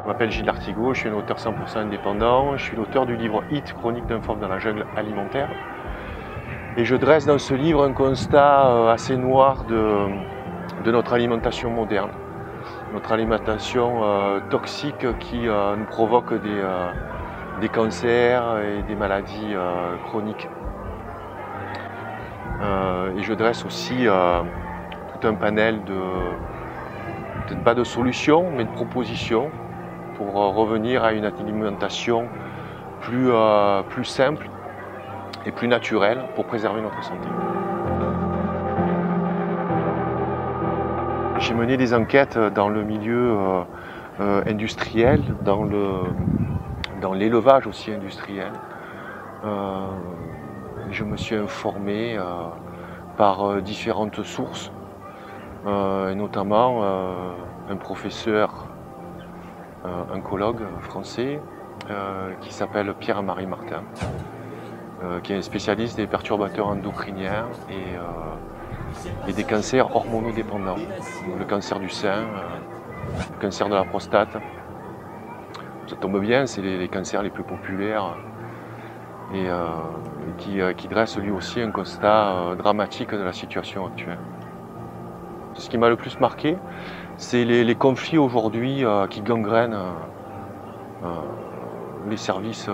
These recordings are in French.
m'appelle Gilles Artigot, je suis un auteur 100% indépendant, je suis l'auteur du livre Hit, Chronique d'un fauve dans la jungle alimentaire. Et je dresse dans ce livre un constat assez noir de notre alimentation moderne. Notre alimentation toxique qui nous provoque des cancers et des maladies chroniques. Et je dresse aussi tout un panel peut-être pas de solutions, mais de propositions pour revenir à une alimentation plus simple et plus naturelle pour préserver notre santé. J'ai mené des enquêtes dans le milieu industriel, dans l'élevage aussi industriel. Je me suis informé par différentes sources, et notamment un professeur oncologue français qui s'appelle Pierre-Marie Martin, qui est un spécialiste des perturbateurs endocriniens et des cancers hormonodépendants, le cancer du sein, le cancer de la prostate. Ça tombe bien, c'est les cancers les plus populaires et qui dresse lui aussi un constat dramatique de la situation actuelle. Ce qui m'a le plus marqué, c'est les conflits aujourd'hui qui gangrènent les services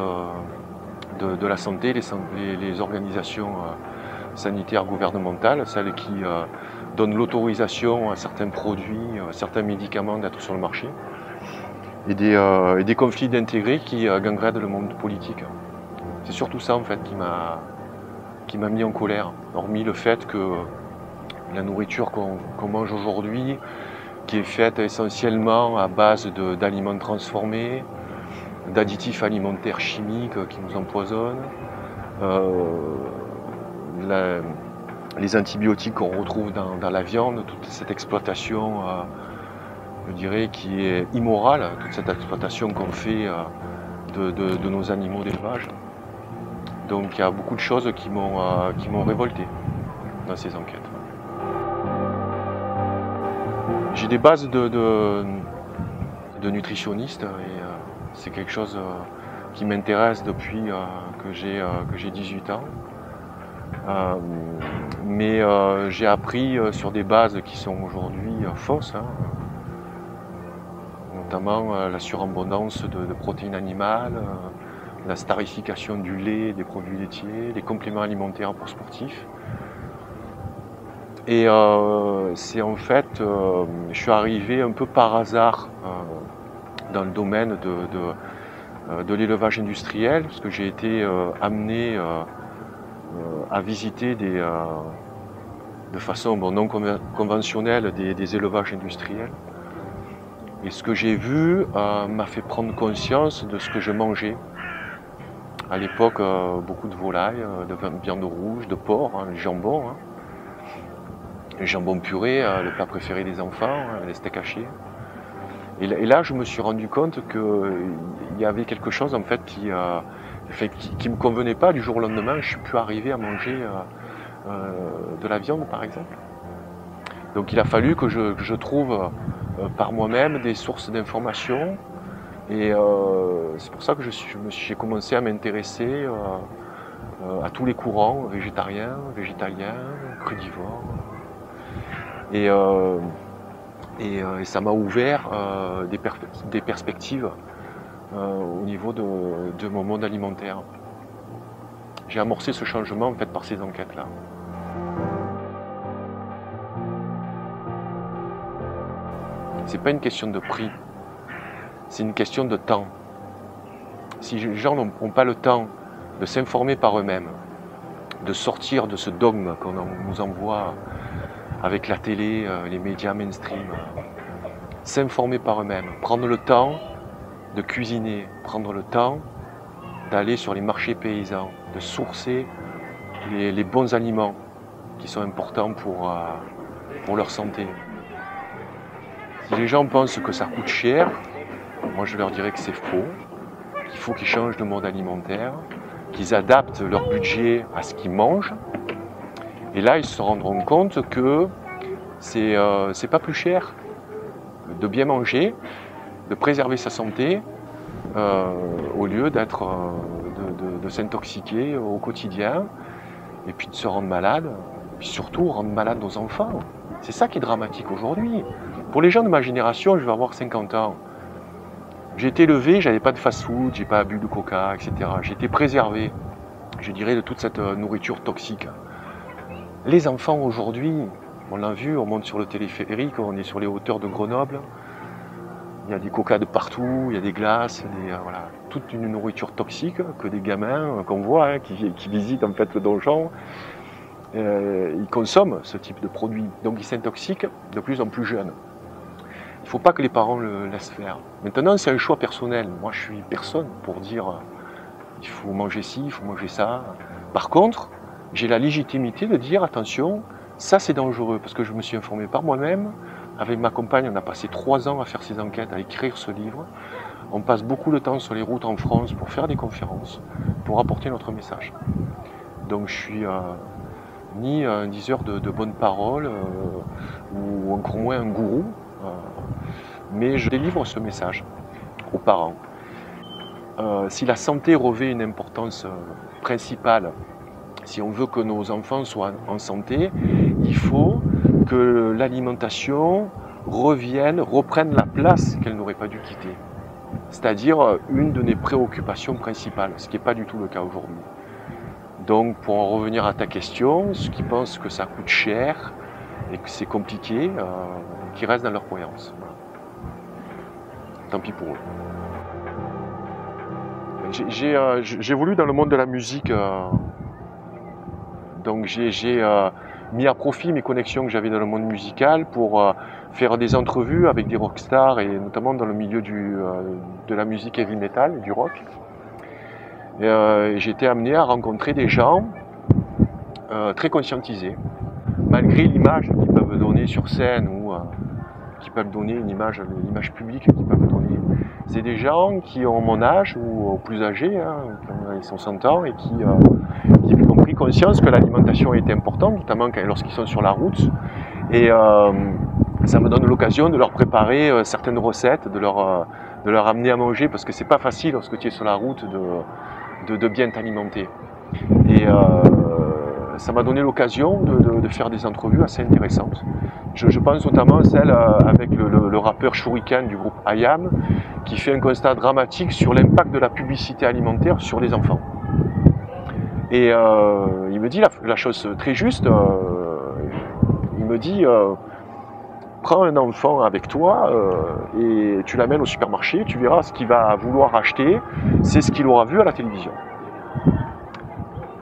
de la santé, les organisations sanitaires gouvernementales, celles qui donnent l'autorisation à certains produits, certains médicaments d'être sur le marché, et des conflits d'intérêts qui gangrènent le monde politique. C'est surtout ça en fait qui m'a mis en colère, hormis le fait que la nourriture qu'on mange aujourd'hui, qui est faite essentiellement à base d'aliments transformés, d'additifs alimentaires chimiques qui nous empoisonnent, les antibiotiques qu'on retrouve dans la viande, toute cette exploitation, je dirais, qui est immorale, toute cette exploitation qu'on fait de nos animaux d'élevage. Donc il y a beaucoup de choses qui m'ont révolté dans ces enquêtes. J'ai des bases de nutritionniste et c'est quelque chose qui m'intéresse depuis que j'ai 18 ans. Mais j'ai appris sur des bases qui sont aujourd'hui fausses, hein, notamment la surabondance de protéines animales, la starification du lait, des produits laitiers, les compléments alimentaires pour sportifs. Et c'est en fait, je suis arrivé un peu par hasard dans le domaine de l'élevage industriel, parce que j'ai été amené à visiter de façon non conventionnelle des élevages industriels. Et ce que j'ai vu m'a fait prendre conscience de ce que je mangeais. À l'époque, beaucoup de volailles, de viande rouge, de porc, hein, le jambon. Hein. Le jambon puré, le plat préféré des enfants, les steaks hachés. Et là, je me suis rendu compte qu'il y avait quelque chose en fait qui me convenait pas. Du jour au lendemain, je suis plus arrivé à manger de la viande, par exemple. Donc, il a fallu que je trouve par moi-même des sources d'informations. Et c'est pour ça que j'ai commencé à m'intéresser à tous les courants végétariens, végétaliens, crudivores. Et ça m'a ouvert des perspectives au niveau de mon monde alimentaire. J'ai amorcé ce changement en fait par ces enquêtes-là. C'est pas une question de prix, c'est une question de temps. Si les gens n'ont pas le temps de s'informer par eux-mêmes, de sortir de ce dogme qu'on nous envoie avec la télé, les médias mainstream, s'informer par eux-mêmes, prendre le temps de cuisiner, prendre le temps d'aller sur les marchés paysans, de sourcer les bons aliments qui sont importants pour leur santé. Si les gens pensent que ça coûte cher, moi je leur dirais que c'est faux, qu'il faut qu'ils changent de mode alimentaire, qu'ils adaptent leur budget à ce qu'ils mangent. Et là, ils se rendront compte que c'est pas plus cher de bien manger de préserver sa santé, au lieu d'être, de s'intoxiquer au quotidien, et puis de se rendre malade, et puis surtout rendre malade nos enfants. C'est ça qui est dramatique aujourd'hui. Pour les gens de ma génération, je vais avoir 50 ans. J'ai été élevé, j'avais pas de fast-food, j'ai pas bu de coca, etc. J'ai été préservé, je dirais, de toute cette nourriture toxique. Les enfants aujourd'hui, on l'a vu, on monte sur le téléphérique, on est sur les hauteurs de Grenoble. Il y a des coca de partout, il y a des glaces, voilà, toute une nourriture toxique que des gamins qu'on voit, hein, qui visitent en fait le donjon, ils consomment ce type de produit. Donc ils s'intoxiquent de plus en plus jeunes. Il ne faut pas que les parents le laissent faire. Maintenant, c'est un choix personnel. Moi, je suis personne pour dire il faut manger ci, il faut manger ça. Par contre, j'ai la légitimité de dire attention, ça c'est dangereux, parce que je me suis informé par moi-même. Avec ma compagne, on a passé 3 ans à faire ces enquêtes, à écrire ce livre. On passe beaucoup de temps sur les routes en France pour faire des conférences, pour apporter notre message. Donc je suis ni un diseur de bonnes paroles, ou encore moins un gourou, mais je délivre ce message aux parents. Si la santé revêt une importance principale, si on veut que nos enfants soient en santé, il faut que l'alimentation reprenne la place qu'elle n'aurait pas dû quitter. C'est-à-dire une de mes préoccupations principales, ce qui n'est pas du tout le cas aujourd'hui. Donc pour en revenir à ta question, ceux qui pensent que ça coûte cher et que c'est compliqué, qui restent dans leur croyance. Voilà. Tant pis pour eux. J'ai évolué dans le monde de la musique, donc j'ai mis à profit mes connexions que j'avais dans le monde musical pour faire des entrevues avec des rockstars, et notamment dans le milieu de la musique heavy metal, du rock. J'ai été amené à rencontrer des gens très conscientisés, malgré l'image qu'ils peuvent donner sur scène ou qui peuvent donner l'image publique qu'ils peuvent donner. C'est des gens qui ont mon âge ou plus âgés, hein, ils sont 100 ans, et qui ont pris conscience que l'alimentation est importante, notamment lorsqu'ils sont sur la route. Et ça me donne l'occasion de leur préparer certaines recettes, de leur amener à manger, parce que c'est pas facile lorsque tu es sur la route de bien t'alimenter. Et ça m'a donné l'occasion de faire des entrevues assez intéressantes. Je pense notamment à celle avec le rappeur Shuriken du groupe IAM, qui fait un constat dramatique sur l'impact de la publicité alimentaire sur les enfants. Et il me dit la chose très juste, il me dit prends un enfant avec toi et tu l'amènes au supermarché, tu verras ce qu'il va vouloir acheter, c'est ce qu'il aura vu à la télévision.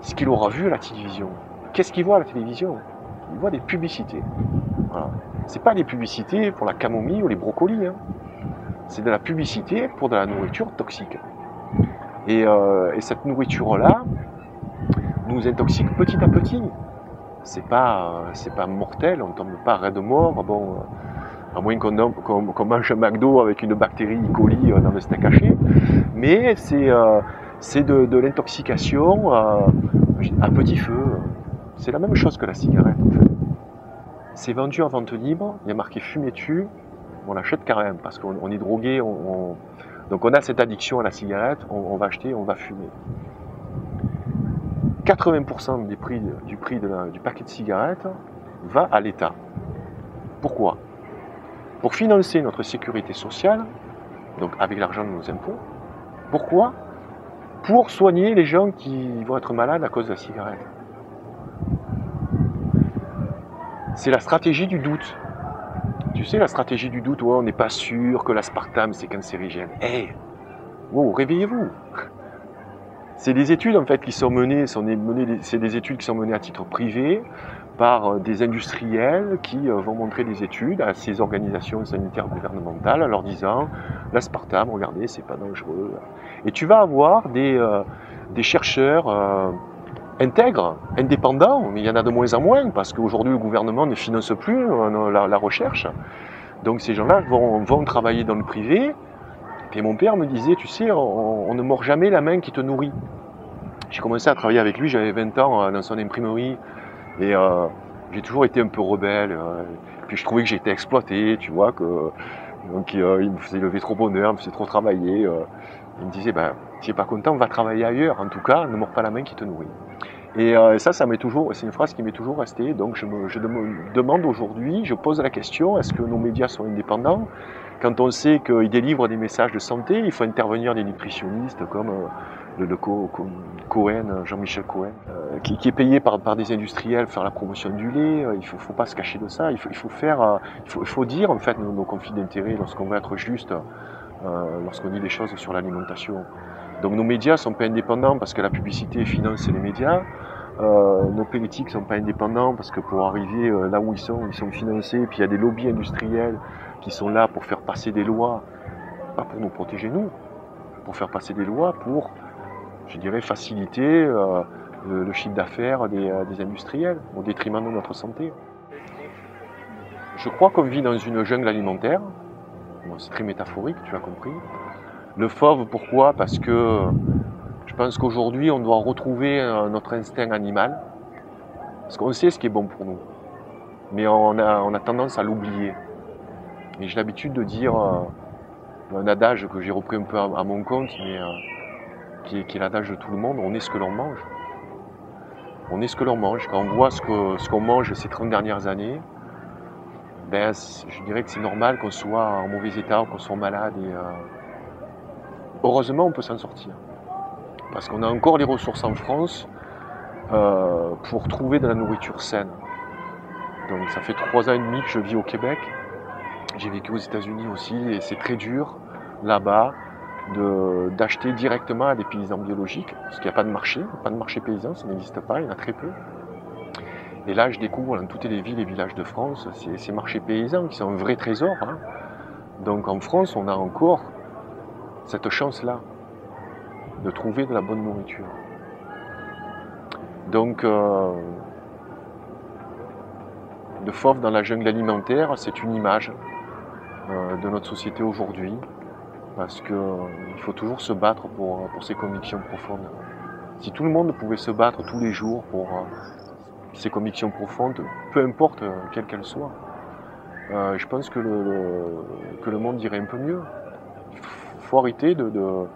Ce qu'il aura vu à la télévision. Qu'est-ce qu'il voit à la télévision? Il voit des publicités. Voilà. C'est pas des publicités pour la camomille ou les brocolis, hein. C'est de la publicité pour de la nourriture toxique. Et cette nourriture-là nous intoxique petit à petit. C'est pas mortel, on ne tombe pas raide mort. Bon, à moins qu'on mange un McDo avec une bactérie E. coli dans le steak haché. Mais c'est de l'intoxication à petit feu. C'est la même chose que la cigarette, en fait. C'est vendu en vente libre, il y a marqué fumer dessus, on l'achète quand même, parce qu'on est drogué, donc on a cette addiction à la cigarette, on va acheter, on va fumer. 80% du prix du paquet de cigarettes va à l'État. Pourquoi? Pour financer notre sécurité sociale, donc avec l'argent de nos impôts. Pourquoi? Pour soigner les gens qui vont être malades à cause de la cigarette. C'est la stratégie du doute. Tu sais, la stratégie du doute, ouais, on n'est pas sûr que l'aspartame c'est cancérigène. Hey, wow, réveillez-vous. C'est des études en fait qui sont menées, c'est des études qui sont menées à titre privé par des industriels qui vont montrer des études à ces organisations sanitaires gouvernementales en leur disant l'aspartame, regardez, c'est pas dangereux. Et tu vas avoir des chercheurs intègres, indépendants, mais il y en a de moins en moins parce qu'aujourd'hui le gouvernement ne finance plus la recherche. Donc ces gens-là vont travailler dans le privé. Et mon père me disait, tu sais, on ne mord jamais la main qui te nourrit. J'ai commencé à travailler avec lui, j'avais 20 ans dans son imprimerie. Et j'ai toujours été un peu rebelle. Puis je trouvais que j'étais exploité, tu vois, que Donc il me faisait lever trop bonheur, il me faisait trop travailler. Il me disait, ben, si tu n'es pas content, va travailler ailleurs. En tout cas, ne mords pas la main qui te nourrit. Et ça m'est toujours, c'est une phrase qui m'est toujours restée. Donc je me demande aujourd'hui, je pose la question, est-ce que nos médias sont indépendants? Quand on sait qu'ils délivrent des messages de santé, il faut intervenir des nutritionnistes comme Cohen, Jean-Michel Cohen, qui est payé par des industriels faire la promotion du lait. Il faut pas se cacher de ça. Il faut dire en fait nos conflits d'intérêts lorsqu'on veut être juste, lorsqu'on dit des choses sur l'alimentation. Donc nos médias sont pas indépendants parce que la publicité finance les médias. Nos politiques sont pas indépendants parce que pour arriver là où ils sont financés. Et puis il y a des lobbies industriels qui sont là pour faire passer des lois, pas pour nous protéger nous, pour faire passer des lois pour, je dirais, faciliter le chiffre d'affaires des industriels au détriment de notre santé. Je crois qu'on vit dans une jungle alimentaire. Bon, c'est très métaphorique, tu as compris. Le fauve, pourquoi? Parce que je pense qu'aujourd'hui, on doit retrouver notre instinct animal. Parce qu'on sait ce qui est bon pour nous. Mais on a tendance à l'oublier. Et j'ai l'habitude de dire un adage que j'ai repris un peu à mon compte, mais qui est l'adage de tout le monde, on est ce que l'on mange. On est ce que l'on mange. Quand on voit ce qu'on mange ces 30 dernières années, ben, je dirais que c'est normal qu'on soit en mauvais état, qu'on soit malade. Et heureusement, on peut s'en sortir. Parce qu'on a encore les ressources en France pour trouver de la nourriture saine. Donc ça fait 3 ans et demi que je vis au Québec. J'ai vécu aux États-Unis aussi et c'est très dur là-bas d'acheter directement à des paysans biologiques, parce qu'il n'y a pas de marché paysan, ça n'existe pas, il y en a très peu. Et là, je découvre dans toutes les villes et villages de France ces marchés paysans qui sont un vrai trésor. Hein. Donc en France, on a encore cette chance-là de trouver de la bonne nourriture. Donc, de fauve dans la jungle alimentaire, c'est une image de notre société aujourd'hui, parce qu'il faut toujours se battre pour ses convictions profondes. Si tout le monde pouvait se battre tous les jours pour ses convictions profondes, peu importe quelles qu'elles soient, je pense que le monde irait un peu mieux. Il faut arrêter de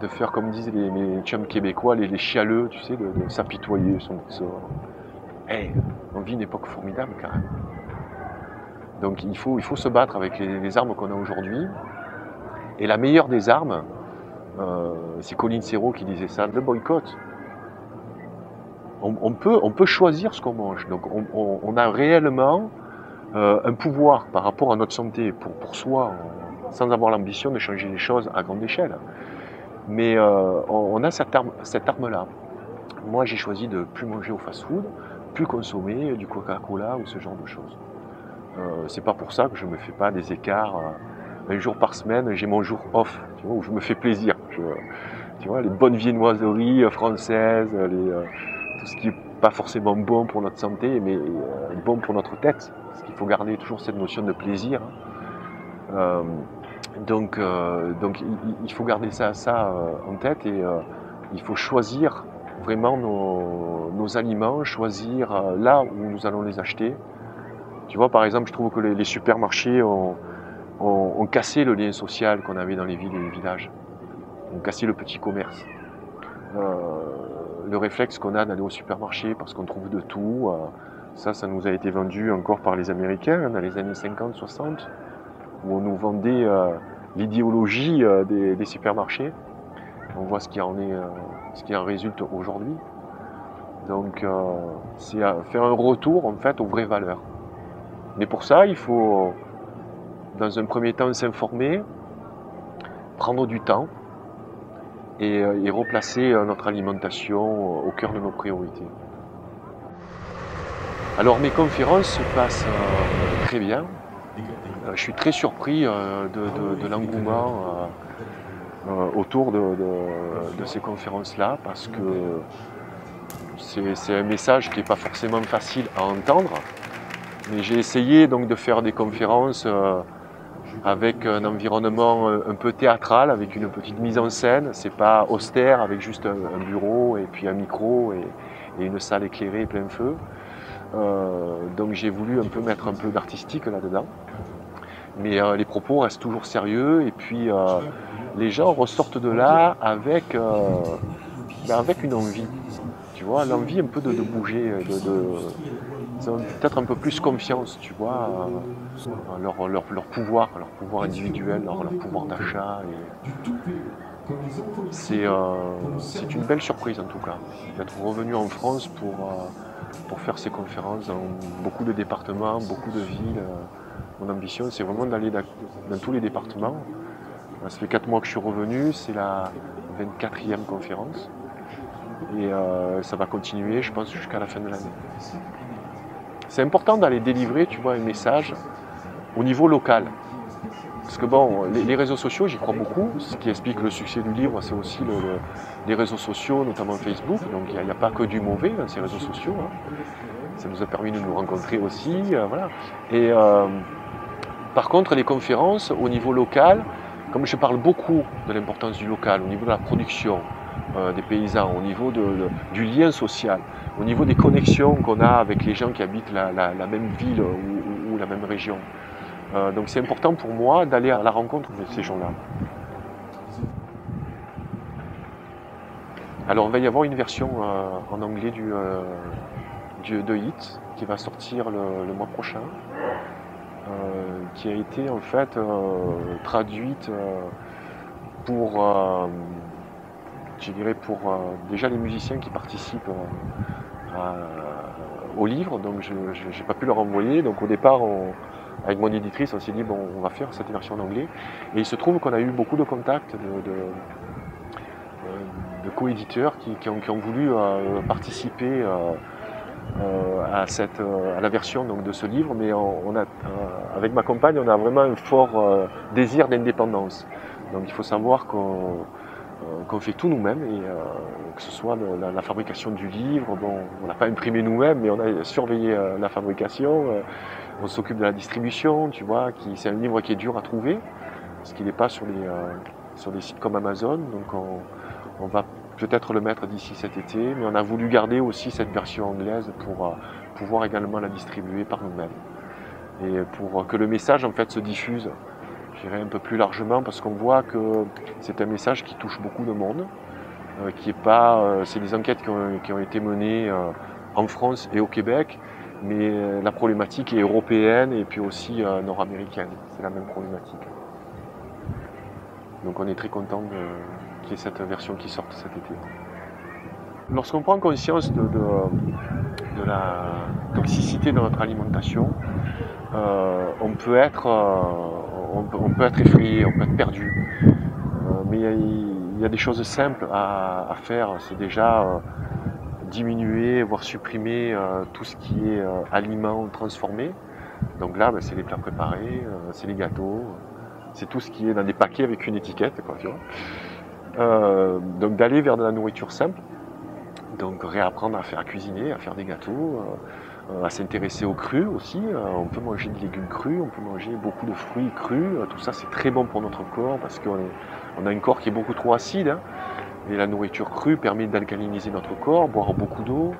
faire, comme disent les chums québécois, les chialeux, tu sais, de s'apitoyer sur notre sort. Hey, on vit une époque formidable quand même. Donc il faut se battre avec les armes qu'on a aujourd'hui. Et la meilleure des armes, c'est Colin Serrault qui disait ça, le boycott. On peut choisir ce qu'on mange. Donc on a réellement un pouvoir par rapport à notre santé pour soi, sans avoir l'ambition de changer les choses à grande échelle. Mais on a cette arme-là. Moi, j'ai choisi de plus manger au fast-food, plus consommer du Coca-Cola ou ce genre de choses. C'est pas pour ça que je me fais pas des écarts. Un jour par semaine, j'ai mon jour off, tu vois, où je me fais plaisir. Tu vois, les bonnes viennoiseries françaises, tout ce qui est pas forcément bon pour notre santé, mais bon pour notre tête. Parce qu'il faut garder toujours cette notion de plaisir. Donc il faut garder ça en tête et il faut choisir vraiment nos aliments, choisir là où nous allons les acheter. Tu vois, par exemple, je trouve que les supermarchés ont cassé le lien social qu'on avait dans les villes et les villages. Ont cassé le petit commerce. Le réflexe qu'on a d'aller au supermarché parce qu'on trouve de tout, ça nous a été vendu encore par les Américains dans les années 50-60, où on nous vendait l'idéologie des supermarchés. On voit ce qui en résulte aujourd'hui. Donc c'est faire un retour en fait aux vraies valeurs. Mais pour ça, il faut dans un premier temps s'informer, prendre du temps et replacer notre alimentation au cœur de nos priorités. Alors mes conférences se passent très bien. Je suis très surpris de l'engouement autour de ces conférences-là parce que c'est un message qui n'est pas forcément facile à entendre. Mais j'ai essayé donc de faire des conférences avec un environnement un peu théâtral, avec une petite mise en scène. C'est pas austère avec juste un bureau et puis un micro et une salle éclairée plein feu. Donc j'ai voulu un peu mettre un peu d'artistique là-dedans. mais les propos restent toujours sérieux et puis les gens ressortent de là avec, avec une envie, tu vois, l'envie un peu de bouger, ils ont peut-être un peu plus confiance, tu vois, leur pouvoir individuel, leur pouvoir d'achat. C'est une belle surprise en tout cas, d'être revenu en France pour faire ces conférences dans beaucoup de départements, beaucoup de villes. Mon ambition, c'est vraiment d'aller dans tous les départements. Ça fait 4 mois que je suis revenu, c'est la 24e conférence. Et ça va continuer, je pense, jusqu'à la fin de l'année. C'est important d'aller délivrer, tu vois, un message au niveau local. Parce que bon, les réseaux sociaux, j'y crois beaucoup. Ce qui explique le succès du livre, c'est aussi les réseaux sociaux, notamment Facebook. Donc il n'y a pas que du mauvais dans ces réseaux sociaux. Hein. Ça nous a permis de nous rencontrer aussi. Voilà. Et par contre, les conférences au niveau local, comme je parle beaucoup de l'importance du local, au niveau de la production des paysans, au niveau du lien social, au niveau des connexions qu'on a avec les gens qui habitent la même ville ou la même région. Donc c'est important pour moi d'aller à la rencontre de ces gens-là. Alors il va y avoir une version en anglais de Hit qui va sortir le mois prochain, qui a été en fait traduite pour, je dirais pour déjà les musiciens qui participent au livre, donc je n'ai pas pu leur envoyer. Donc au départ, avec mon éditrice, on s'est dit, bon, on va faire cette version en anglais. Et il se trouve qu'on a eu beaucoup de contacts de coéditeurs qui ont voulu participer à la version donc, de ce livre. Mais avec ma compagne, on a vraiment un fort désir d'indépendance. Donc il faut savoir qu'on fait tout nous-mêmes, et que ce soit la fabrication du livre, bon, on n'a pas imprimé nous-mêmes, mais on a surveillé la fabrication. On s'occupe de la distribution, tu vois, c'est un livre qui est dur à trouver, parce qu'il n'est pas sur des sites comme Amazon, donc on va peut-être le mettre d'ici cet été, mais on a voulu garder aussi cette version anglaise pour pouvoir également la distribuer par nous-mêmes. Et pour que le message en fait se diffuse, je dirais un peu plus largement, parce qu'on voit que c'est un message qui touche beaucoup de monde, c'est des enquêtes qui ont été menées en France et au Québec, mais la problématique est européenne et puis aussi nord-américaine. C'est la même problématique. Donc on est très content qu'il y ait cette version qui sorte cet été. Lorsqu'on prend conscience de la toxicité de notre alimentation, on peut être effrayé, on peut être perdu. Mais il y a des choses simples à faire. C'est déjà diminuer, voire supprimer tout ce qui est aliments transformés. Donc là, c'est les plats préparés, c'est les gâteaux, c'est tout ce qui est dans des paquets avec une étiquette, quoi, tu vois. Donc d'aller vers de la nourriture simple, donc réapprendre à cuisiner, à faire des gâteaux, à s'intéresser aux crus aussi. On peut manger des légumes crus, on peut manger beaucoup de fruits crus. Tout ça, c'est très bon pour notre corps parce qu'on a un corps qui est beaucoup trop acide. Hein. Et la nourriture crue permet d'alcaliniser notre corps, boire beaucoup d'eau,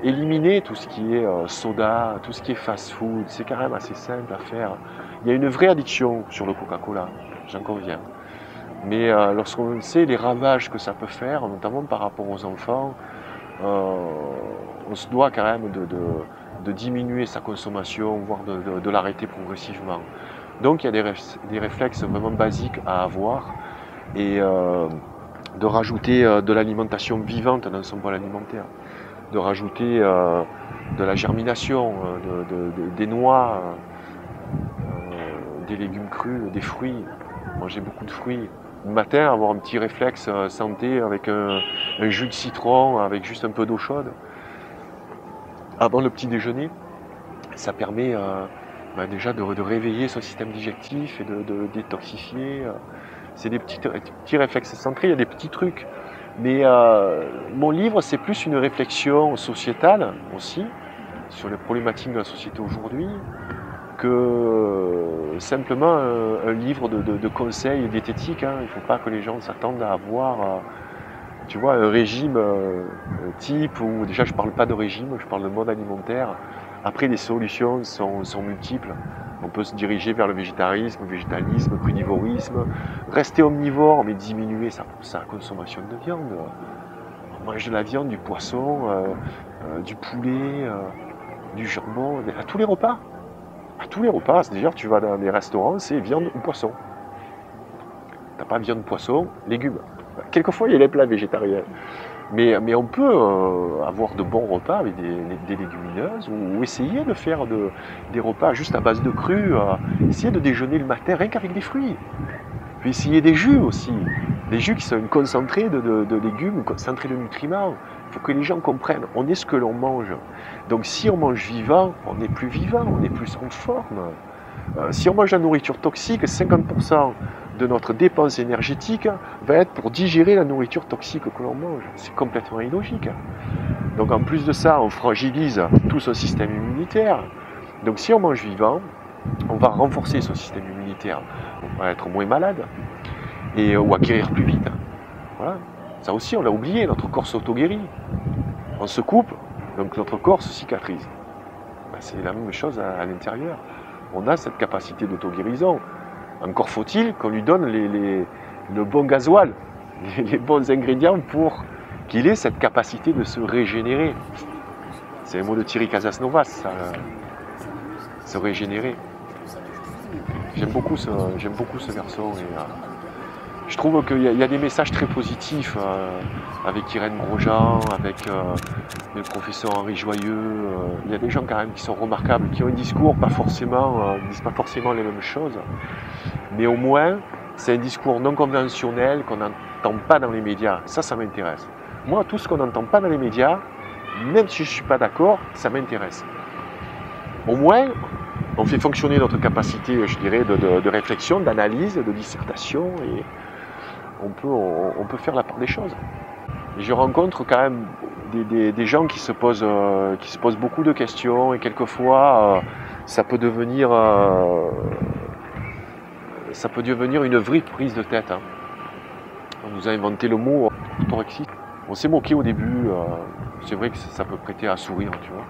éliminer tout ce qui est soda, tout ce qui est fast-food. C'est quand même assez simple à faire. Il y a une vraie addiction sur le Coca-Cola, j'en conviens. Mais lorsqu'on sait les ravages que ça peut faire, notamment par rapport aux enfants, on se doit quand même de diminuer sa consommation, voire de l'arrêter progressivement. Donc il y a des réflexes vraiment basiques à avoir, et de rajouter de l'alimentation vivante dans son bol alimentaire, de rajouter de la germination, des noix, des légumes crus, des fruits, manger beaucoup de fruits. Le matin, avoir un petit réflexe santé avec un jus de citron, avec juste un peu d'eau chaude, avant le petit déjeuner, ça permet déjà de réveiller son système digestif et de détoxifier. C'est des petits réflexes centrés, il y a des petits trucs. Mais mon livre, c'est plus une réflexion sociétale aussi, sur les problématiques de la société aujourd'hui, que simplement un livre de conseils diététiques. Hein. Il ne faut pas que les gens s'attendent à avoir tu vois, un régime type, où déjà je ne parle pas de régime, je parle de mode alimentaire, Après, les solutions sont multiples. On peut se diriger vers le végétarisme, le végétalisme, le crudivorisme, rester omnivore, mais diminuer sa consommation de viande. On mange de la viande, du poisson, du poulet, du jambon, à tous les repas. À tous les repas, c'est-à-dire tu vas dans les restaurants, c'est viande ou poisson. T'as pas viande, poisson, légumes. Quelquefois, il y a les plats végétariens. Mais on peut avoir de bons repas avec des légumineuses ou essayer de faire des repas juste à base de cru. Essayer de déjeuner le matin rien qu'avec des fruits. Puis essayer des jus aussi. Des jus qui sont concentrés de légumes, concentrés de nutriments. Il faut que les gens comprennent, on est ce que l'on mange. Donc si on mange vivant, on est plus vivant, on est plus en forme. Si on mange de la nourriture toxique, 50% de notre dépense énergétique va être pour digérer la nourriture toxique que l'on mange. C'est complètement illogique. Donc en plus de ça, on fragilise tout son système immunitaire. Donc si on mange vivant, on va renforcer son système immunitaire. On va être moins malade ou acquérir plus vite. Voilà. Ça aussi, on l'a oublié, notre corps s'auto-guérit. On se coupe, donc notre corps se cicatrise. Ben, c'est la même chose à l'intérieur. On a cette capacité d'auto-guérison. Encore faut-il qu'on lui donne le bon gasoil, les bons ingrédients pour qu'il ait cette capacité de se régénérer. C'est un mot de Thierry Casasnovas, ça, se régénérer. J'aime beaucoup ce garçon. Et, je trouve qu'il y a des messages très positifs avec Irène Grosjean, avec le professeur Henri Joyeux. Il y a des gens quand même qui sont remarquables, qui ont un discours pas forcément, disent pas forcément les mêmes choses, mais au moins c'est un discours non conventionnel qu'on n'entend pas dans les médias. Ça m'intéresse. Moi, tout ce qu'on n'entend pas dans les médias, même si je ne suis pas d'accord, ça m'intéresse. Au moins, on fait fonctionner notre capacité, je dirais, de réflexion, d'analyse, de dissertation, et on peut faire la part des choses. Et je rencontre quand même des gens qui se posent beaucoup de questions, et quelquefois ça peut devenir une vraie prise de tête. Hein. On nous a inventé le mot orthorexie. On s'est moqué au début, c'est vrai que ça peut prêter à sourire, tu vois.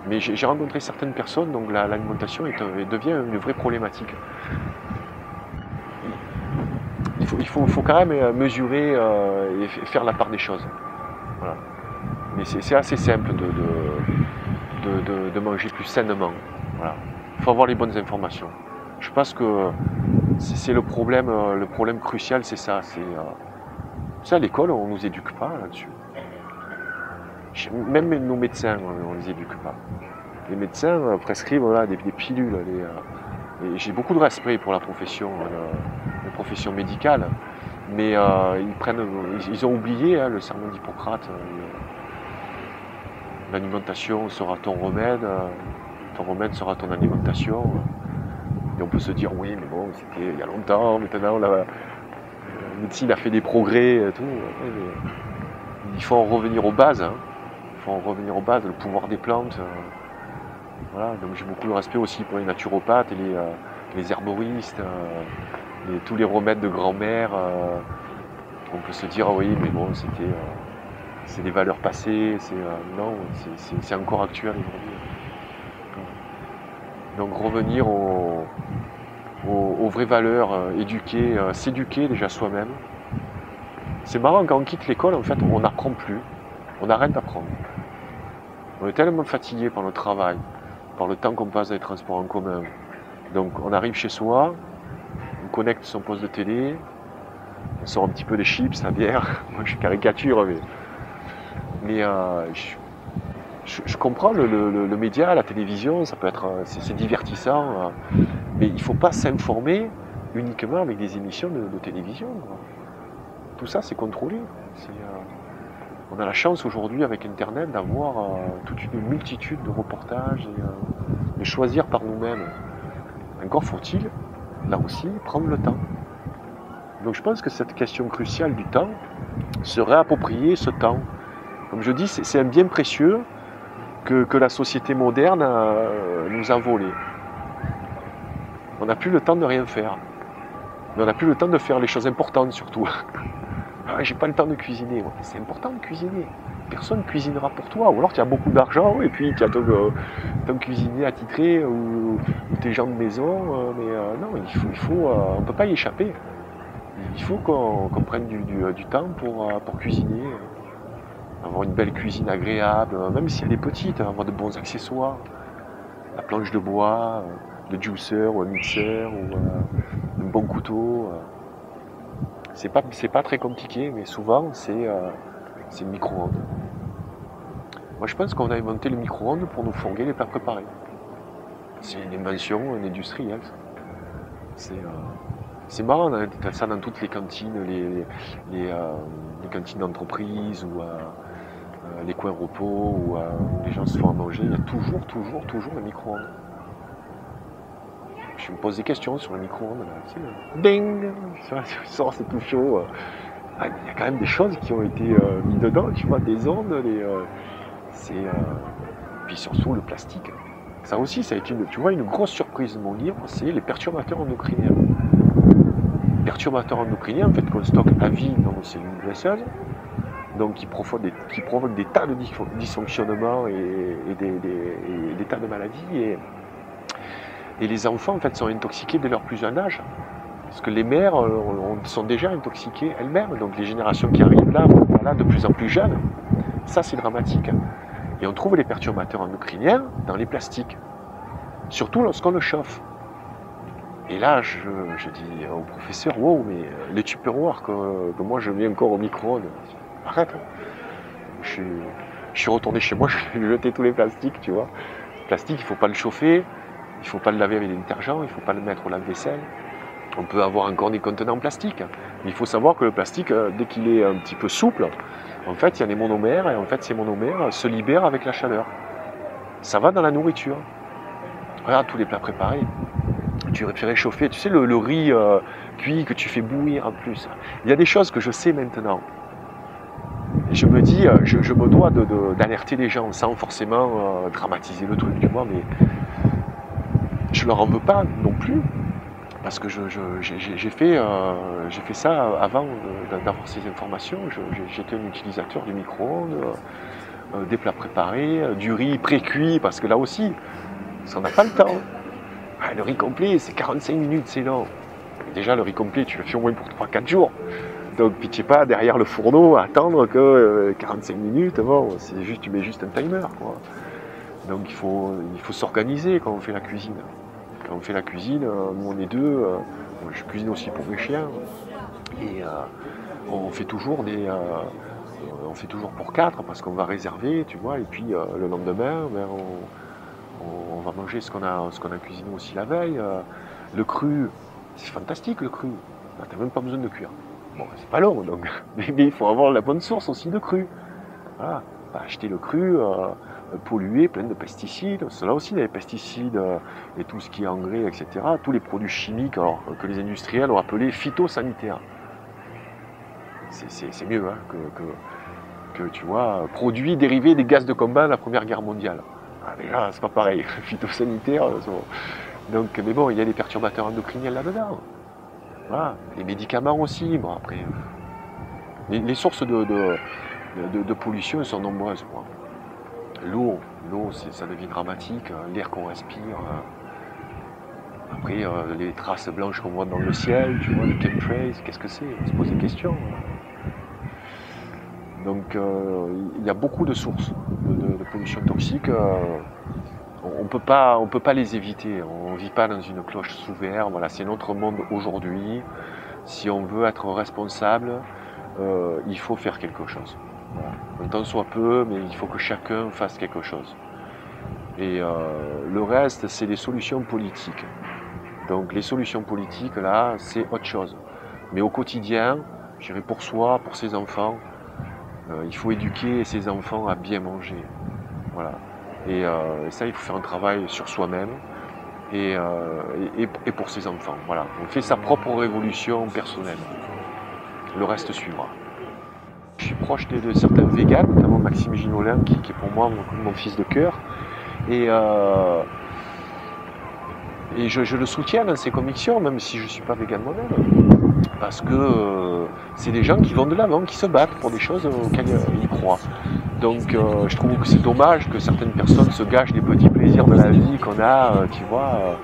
Mais j'ai rencontré certaines personnes, donc l'alimentation devient une vraie problématique. Il faut quand même mesurer et faire la part des choses. Voilà. Mais c'est assez simple de manger plus sainement. Voilà. Il faut avoir les bonnes informations. Je pense que c'est le problème crucial, c'est ça. Ça, à l'école, on ne nous éduque pas là-dessus. Même nos médecins, on ne les éduque pas. Les médecins prescrivent des pilules. Et j'ai beaucoup de respect pour la profession médicale, mais ils ont oublié le serment d'Hippocrate. L'alimentation sera ton remède sera ton alimentation. Et on peut se dire oui, mais bon, c'était il y a longtemps, maintenant la médecine a fait des progrès et tout. Il faut en revenir aux bases. Hein. Il faut en revenir aux bases, le pouvoir des plantes. Voilà, donc j'ai beaucoup de respect aussi pour les naturopathes et les herboristes, tous les remèdes de grand-mère. On peut se dire oui, mais bon, c'est des valeurs passées. Non, c'est encore actuel aujourd'hui. Donc revenir aux vraies valeurs, éduquer, s'éduquer déjà soi-même. C'est marrant, quand on quitte l'école, en fait, on n'apprend plus. On arrête d'apprendre. On est tellement fatigué par le travail, par le temps qu'on passe dans les transports en commun. Donc on arrive chez soi, on connecte son poste de télé, on sort un petit peu des chips, la bière. Moi je caricature, mais je comprends le média, la télévision, ça peut être, c'est divertissant, mais il ne faut pas s'informer uniquement avec des émissions de télévision. Quoi. Tout ça, c'est contrôlé. On a la chance aujourd'hui, avec Internet, d'avoir toute une multitude de reportages et de choisir par nous-mêmes. Encore faut-il, là aussi, prendre le temps. Donc je pense que cette question cruciale du temps, se réapproprier ce temps. Comme je dis, c'est un bien précieux que la société moderne nous a volé. On n'a plus le temps de rien faire. Mais on n'a plus le temps de faire les choses importantes surtout. Ah, j'ai pas le temps de cuisiner. Ouais, c'est important de cuisiner. personne ne cuisinera pour toi. Ou alors tu as beaucoup d'argent et puis tu as ton cuisinier attitré ou tes gens de maison. Non, on ne peut pas y échapper. Il faut qu'on prenne du temps pour cuisiner, avoir une belle cuisine agréable, même si elle est petite, avoir de bons accessoires, la planche de bois, le juicer ou un mixeur, ou un bon couteau. C'est pas très compliqué, mais souvent c'est le micro-ondes. Moi je pense qu'on a inventé le micro-ondes pour nous fourguer les plats préparés. C'est une invention industrielle. C'est marrant, hein, t'as ça dans toutes les cantines, les cantines d'entreprise ou les coins repos où les gens se font à manger. Il y a toujours le micro-ondes. Je me pose des questions sur le micro-ondes. Ding, c'est tout chaud. Il y a quand même des choses qui ont été mises dedans, tu vois, des ondes, puis surtout le plastique. Ça aussi, ça a été une grosse surprise de mon livre, c'est les perturbateurs endocriniens. Les perturbateurs endocriniens, en fait, qu'on stocke à vie dans nos cellules graisseuses, donc qui provoquent des tas de dysfonctionnements et des tas de maladies. Et les enfants, en fait, sont intoxiqués dès leur plus jeune âge. Parce que les mères sont déjà intoxiquées elles-mêmes. Donc les générations qui arrivent là, voilà, de plus en plus jeunes, ça c'est dramatique. Et on trouve les perturbateurs endocriniens dans les plastiques. Surtout lorsqu'on le chauffe. Et là, je dis au professeur, wow, mais les Tupperware que moi je mets encore au micro-ondes, arrête. Je suis retourné chez moi, j'ai jeté tous les plastiques, tu vois. Le plastique, il ne faut pas le chauffer. Il ne faut pas le laver avec des détergents, il ne faut pas le mettre au lave-vaisselle. On peut avoir encore des contenants en plastique. Mais il faut savoir que le plastique, dès qu'il est un petit peu souple, en fait, il y a des monomères, et en fait, ces monomères se libèrent avec la chaleur. Ça va dans la nourriture. Regarde tous les plats préparés. Tu fais réchauffer, tu sais, le riz cuit que tu fais bouillir en plus. Il y a des choses que je sais maintenant. Et je me dis, je me dois d'alerter les gens sans forcément dramatiser le truc, tu vois, mais je leur en veux pas non plus, parce que j'ai fait ça avant d'avoir ces informations. J'étais un utilisateur du micro-ondes, des plats préparés, du riz pré-cuit, parce que là aussi, ça n'a pas le temps. Le riz complet, c'est 45 minutes, c'est long. Déjà, le riz complet, tu le fais au moins pour 3-4 jours. Donc, pitié pas derrière le fourneau à attendre que 45 minutes, bon, tu mets juste un timer, quoi. Donc, il faut s'organiser quand on fait la cuisine. Quand on fait la cuisine, nous on est deux, je cuisine aussi pour mes chiens, et on fait toujours pour 4 parce qu'on va réserver, tu vois, et puis le lendemain, on va manger ce qu'on a cuisiné aussi la veille. Le cru, c'est fantastique le cru, t'as même pas besoin de cuire. Bon, c'est pas long, donc, mais il faut avoir la bonne source aussi de cru. Voilà, pas acheter le cru pollué, plein de pesticides. Cela aussi, les pesticides et tout ce qui est engrais, etc. Tous les produits chimiques que les industriels ont appelés phytosanitaires. C'est mieux hein, que, tu vois, produits dérivés des gaz de combat de la Première Guerre mondiale. Déjà, c'est pas pareil, phytosanitaire. Donc, mais bon, il y a des perturbateurs endocriniens là-dedans. Voilà, les médicaments aussi. Bon, après, les sources de pollution sont nombreuses. L'eau, ça devient dramatique, l'air qu'on respire. Après, les traces blanches qu'on voit dans le ciel, tu vois, les chemtrails, qu'est-ce que c'est? On se pose des questions. Donc, il y a beaucoup de sources de pollution toxique. On ne peut pas les éviter. On ne vit pas dans une cloche sous verre. Voilà, c'est notre monde aujourd'hui. Si on veut être responsable, il faut faire quelque chose. Voilà. Un temps soit peu, mais il faut que chacun fasse quelque chose. Et le reste, c'est des solutions politiques. Donc les solutions politiques, là, c'est autre chose. Mais au quotidien, je dirais pour soi, pour ses enfants, il faut éduquer ses enfants à bien manger. Voilà. Et ça, il faut faire un travail sur soi-même et pour ses enfants. Voilà. On fait sa propre révolution personnelle. Le reste suivra. Je suis proche de certains végans, notamment Maxime Ginolin, qui est pour moi mon fils de cœur. Et je le soutiens dans ses convictions, même si je ne suis pas vegan moi-même. Parce que c'est des gens qui vont de l'avant, qui se battent pour des choses auxquelles ils croient. Donc je trouve que c'est dommage que certaines personnes se gâchent des petits plaisirs de la vie qu'on a, tu vois,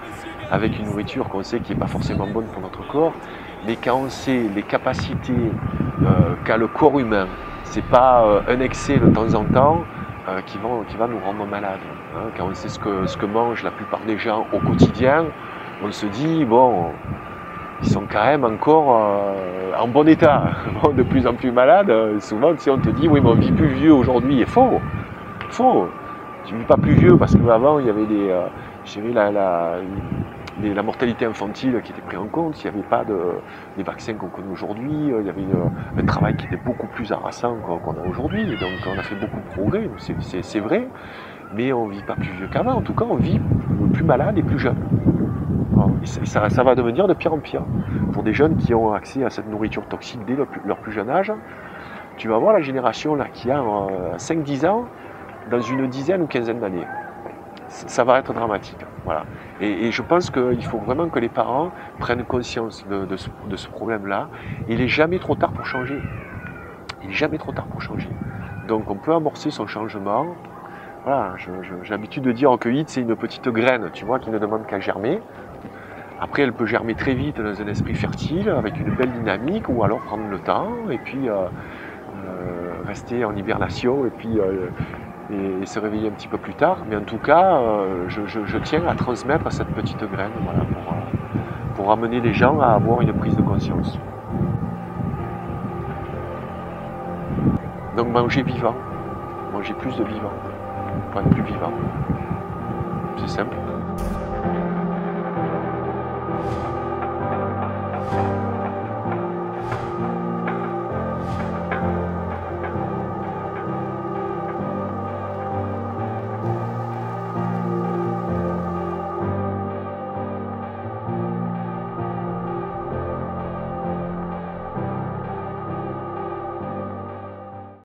avec une nourriture qu'on sait qui n'est pas forcément bonne pour notre corps. Mais quand on sait les capacités qu'a le corps humain, c'est pas un excès de temps en temps qui va nous rendre malades. Hein. Quand on sait ce que mangent la plupart des gens au quotidien, on se dit, bon, ils sont quand même encore en bon état, bon, de plus en plus malades. Souvent, si on te dit, oui, mais on vit plus vieux aujourd'hui, c'est faux. Faux. Tu ne vis pas plus vieux parce qu'avant, il y avait la mortalité infantile qui était prise en compte, il n'y avait pas des vaccins qu'on connaît aujourd'hui, il y avait un travail qui était beaucoup plus harassant qu'on a aujourd'hui. Donc, on a fait beaucoup de progrès, c'est vrai, mais on ne vit pas plus vieux qu'avant. En tout cas, on vit plus malade et plus jeune. Et ça va devenir de pire en pire. Pour des jeunes qui ont accès à cette nourriture toxique dès leur plus jeune âge, tu vas voir la génération là, qui a 5-10 ans dans une dizaine ou quinzaine d'années. Ça va être dramatique. Voilà. Et je pense qu'il faut vraiment que les parents prennent conscience de ce problème-là. Il n'est jamais trop tard pour changer. Il n'est jamais trop tard pour changer. Donc on peut amorcer son changement. Voilà, j'ai l'habitude de dire que HIIT, c'est une petite graine, tu vois, qui ne demande qu'à germer. Après, elle peut germer très vite dans un esprit fertile, avec une belle dynamique, ou alors prendre le temps, et puis rester en hibernation, et puis et se réveiller un petit peu plus tard. Mais en tout cas, je tiens à transmettre cette petite graine, voilà, pour amener les gens à avoir une prise de conscience. Donc manger vivant, manger plus de vivant, pour être plus vivant. C'est simple.